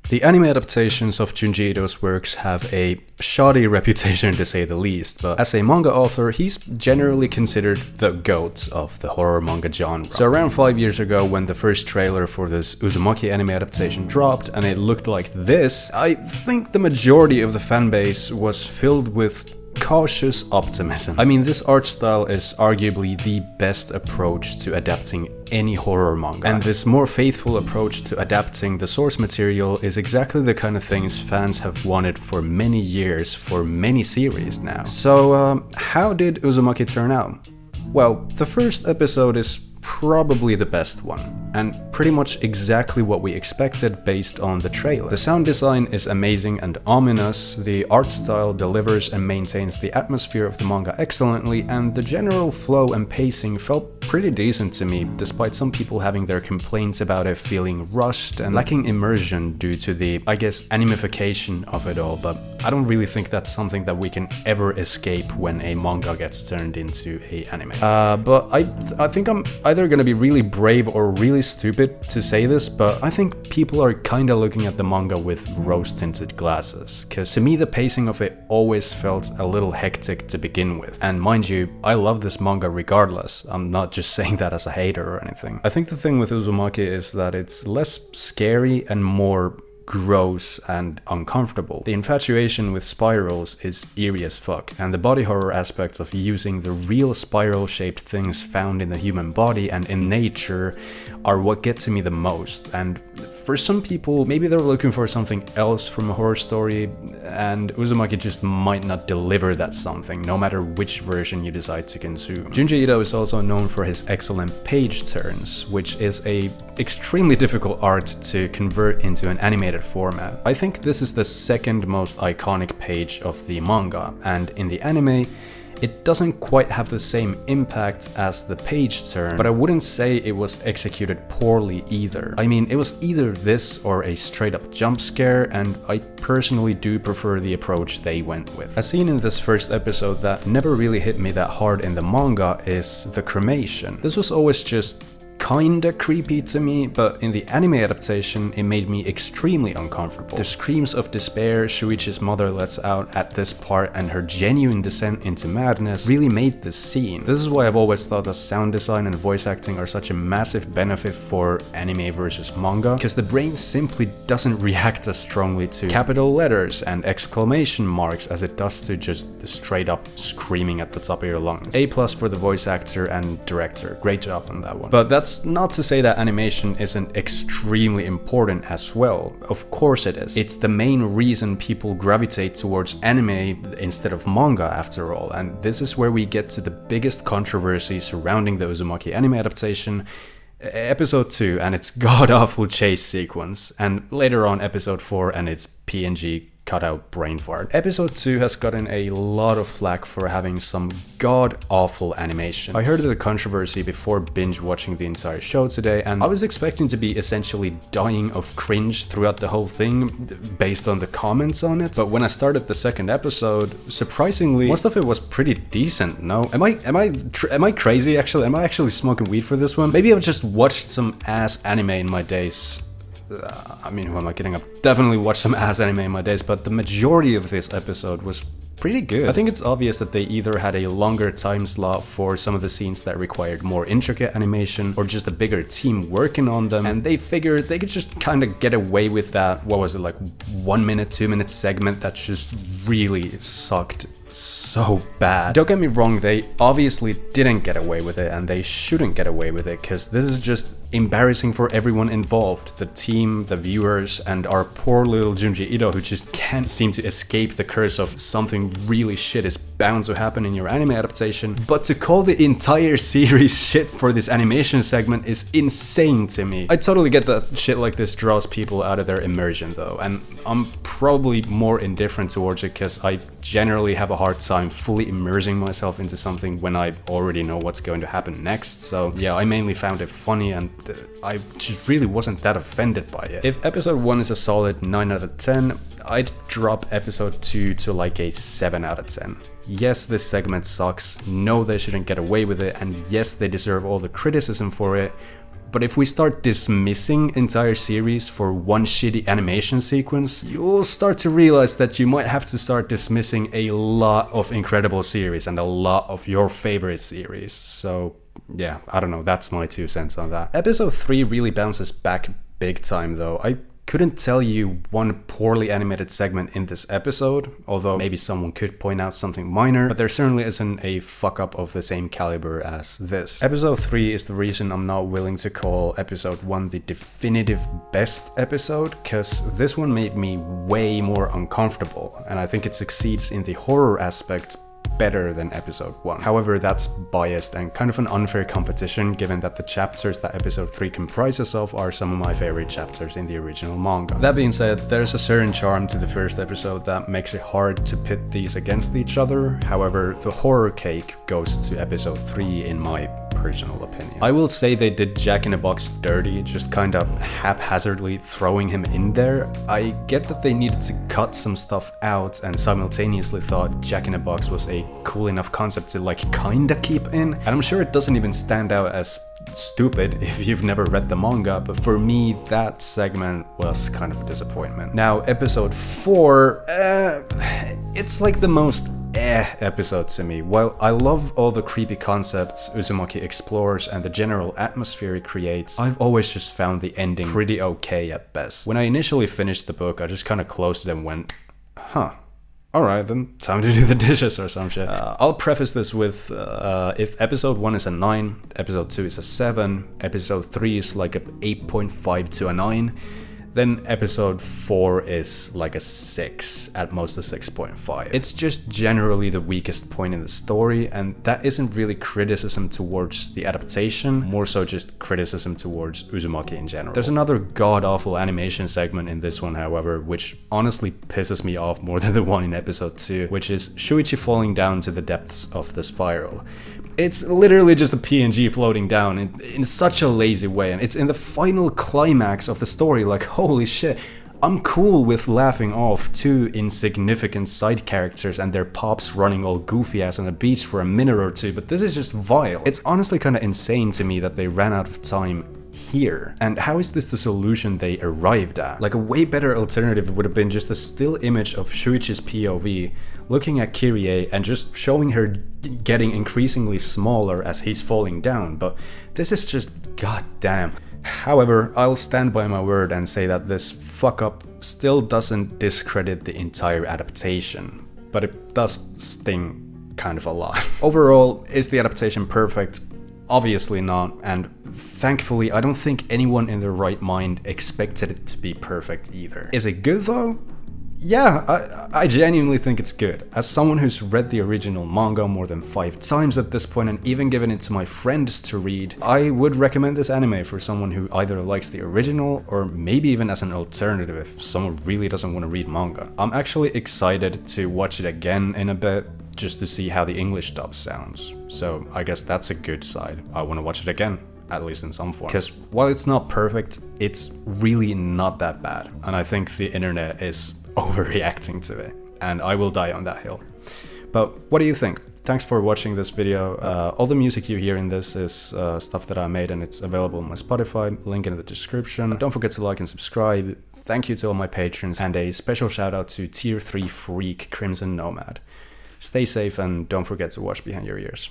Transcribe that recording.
The anime adaptations of Junji Ito's works have a shoddy reputation to say the least, but as a manga author, he's generally considered the GOAT of the horror manga genre. So around 5 years ago, when the first trailer for this Uzumaki anime adaptation dropped and it looked like this, I think the majority of the fanbase was filled with cautious optimism. I mean, this art style is arguably the best approach to adapting any horror manga, and this more faithful approach to adapting the source material is exactly the kind of things fans have wanted for many years, for many series now. So, how did Uzumaki turn out? Well, the first episode is probably the best one, and pretty much exactly what we expected based on the trailer. The sound design is amazing and ominous, the art style delivers and maintains the atmosphere of the manga excellently, and the general flow and pacing felt pretty decent to me, despite some people having their complaints about it feeling rushed and lacking immersion due to the, I guess, animification of it all, but I don't really think that's something that we can ever escape when a manga gets turned into a anime. But I think I'm either gonna be really brave or really stupid to say this, but I think people are kinda looking at the manga with rose-tinted glasses, cause to me the pacing of it always felt a little hectic to begin with. And mind you, I love this manga regardless, I'm not just saying that as a hater or anything. I think the thing with Uzumaki is that it's less scary and more gross and uncomfortable. The infatuation with spirals is eerie as fuck, and the body horror aspects of using the real spiral-shaped things found in the human body and in nature are what get to me the most. And for some people, maybe they're looking for something else from a horror story, and Uzumaki just might not deliver that something, no matter which version you decide to consume. Junji Ito is also known for his excellent page turns, which is a extremely difficult art to convert into an animated format. I think this is the second most iconic page of the manga, and in the anime, it doesn't quite have the same impact as the page turn, but I wouldn't say it was executed poorly either. I mean, it was either this or a straight up jump scare, and I personally do prefer the approach they went with. A scene in this first episode that never really hit me that hard in the manga is the cremation. This was always just kinda creepy to me, but in the anime adaptation it made me extremely uncomfortable. The screams of despair Shuichi's mother lets out at this part and her genuine descent into madness really made this scene. This is why I've always thought that sound design and voice acting are such a massive benefit for anime versus manga, because the brain simply doesn't react as strongly to capital letters and exclamation marks as it does to just the straight up screaming at the top of your lungs. A+ for the voice actor and director, great job on that one. But that's not to say that animation isn't extremely important as well. Of course it is. It's the main reason people gravitate towards anime instead of manga after all, and this is where we get to the biggest controversy surrounding the Uzumaki anime adaptation, episode 2 and its god-awful chase sequence, and later on episode 4 and its PNG cutout brain fart. Episode 2 has gotten a lot of flack for having some god-awful animation. I heard of the controversy before binge watching the entire show today, and I was expecting to be essentially dying of cringe throughout the whole thing based on the comments on it, but when I started the second episode, surprisingly, most of it was pretty decent, no? Am I crazy actually? Am I actually smoking weed for this one? Maybe I've just watched some ass anime in my days. I mean, who am I kidding? I've definitely watched some ass anime in my days, but the majority of this episode was pretty good. I think it's obvious that they either had a longer time slot for some of the scenes that required more intricate animation, or just a bigger team working on them, and they figured they could just kind of get away with that, what was it, like 1 minute, 2 minute segment that just really sucked so bad. Don't get me wrong, they obviously didn't get away with it, and they shouldn't get away with it, because this is just embarrassing for everyone involved, the team, the viewers, and our poor little Junji Ito, who just can't seem to escape the curse of something really shit is bound to happen in your anime adaptation. But to call the entire series shit for this animation segment is insane to me. I totally get that shit like this draws people out of their immersion though, and I'm probably more indifferent towards it because I generally have a hard time fully immersing myself into something when I already know what's going to happen next. So yeah, I mainly found it funny, and I just really wasn't that offended by it. If episode 1 is a solid 9 out of 10, I'd drop episode 2 to like a 7 out of 10. Yes, this segment sucks, no, they shouldn't get away with it, and yes, they deserve all the criticism for it, But if we start dismissing entire series for one shitty animation sequence, you'll start to realize that you might have to start dismissing a lot of incredible series and a lot of your favorite series. So yeah, I don't know, that's my 2 cents on that. Episode 3 really bounces back big time though. I couldn't tell you one poorly animated segment in this episode, although maybe someone could point out something minor, but there certainly isn't a fuck up of the same caliber as this. Episode 3 is the reason I'm not willing to call episode 1 the definitive best episode, cause this one made me way more uncomfortable, and I think it succeeds in the horror aspect better than episode 1. However, that's biased and kind of an unfair competition given that the chapters that episode 3 comprises of are some of my favorite chapters in the original manga. That being said, there's a certain charm to the first episode that makes it hard to pit these against each other. However, the horror cake goes to episode 3 in my personal opinion. I will say they did Jack in the Box dirty, just kinda haphazardly throwing him in there. I get that they needed to cut some stuff out and simultaneously thought Jack in the Box was a cool enough concept to like kinda keep in, and I'm sure it doesn't even stand out as stupid if you've never read the manga, but for me that segment was kind of a disappointment. Now episode 4, it's like the most episode to me. While I love all the creepy concepts Uzumaki explores and the general atmosphere it creates, I've always just found the ending pretty okay at best. When I initially finished the book, I just kinda closed it and went, huh, alright then, time to do the dishes or some shit. I'll preface this with, if episode 1 is a 9, episode 2 is a 7, episode 3 is like a 8.5 to a 9, then episode 4 is like a 6, at most a 6.5. It's just generally the weakest point in the story, and that isn't really criticism towards the adaptation, more so just criticism towards Uzumaki in general. There's another god-awful animation segment in this one, however, which honestly pisses me off more than the one in episode 2, which is Shuichi falling down to the depths of the spiral. It's literally just a PNG floating down in such a lazy way, and it's in the final climax of the story, like holy shit. I'm cool with laughing off 2 insignificant side characters and their pops running all goofy ass on the beach for a minute or 2, but this is just vile. It's honestly kinda insane to me that they ran out of time here. And how is this the solution they arrived at? Like a way better alternative would have been just a still image of Shuichi's POV looking at Kyrie and just showing her getting increasingly smaller as he's falling down, but this is just goddamn. However, I'll stand by my word and say that this fuck up still doesn't discredit the entire adaptation, but it does sting kind of a lot. Overall, is the adaptation perfect? Obviously not, and thankfully I don't think anyone in their right mind expected it to be perfect either. Is it good though? Yeah, I genuinely think it's good. As someone who's read the original manga more than 5 times at this point and even given it to my friends to read, I would recommend this anime for someone who either likes the original or maybe even as an alternative if someone really doesn't want to read manga. I'm actually excited to watch it again in a bit just to see how the English dub sounds. So I guess that's a good side. I want to watch it again, at least in some form. Because while it's not perfect, it's really not that bad. And I think the internet is overreacting to it, and I will die on that hill. But what do you think? Thanks for watching this video. All the music you hear in this is stuff that I made, and it's available on my Spotify, link in the description. Don't forget to like and subscribe. Thank you to all my patrons, and a special shout out to Tier 3 Freak Crimson Nomad. Stay safe and don't forget to wash behind your ears.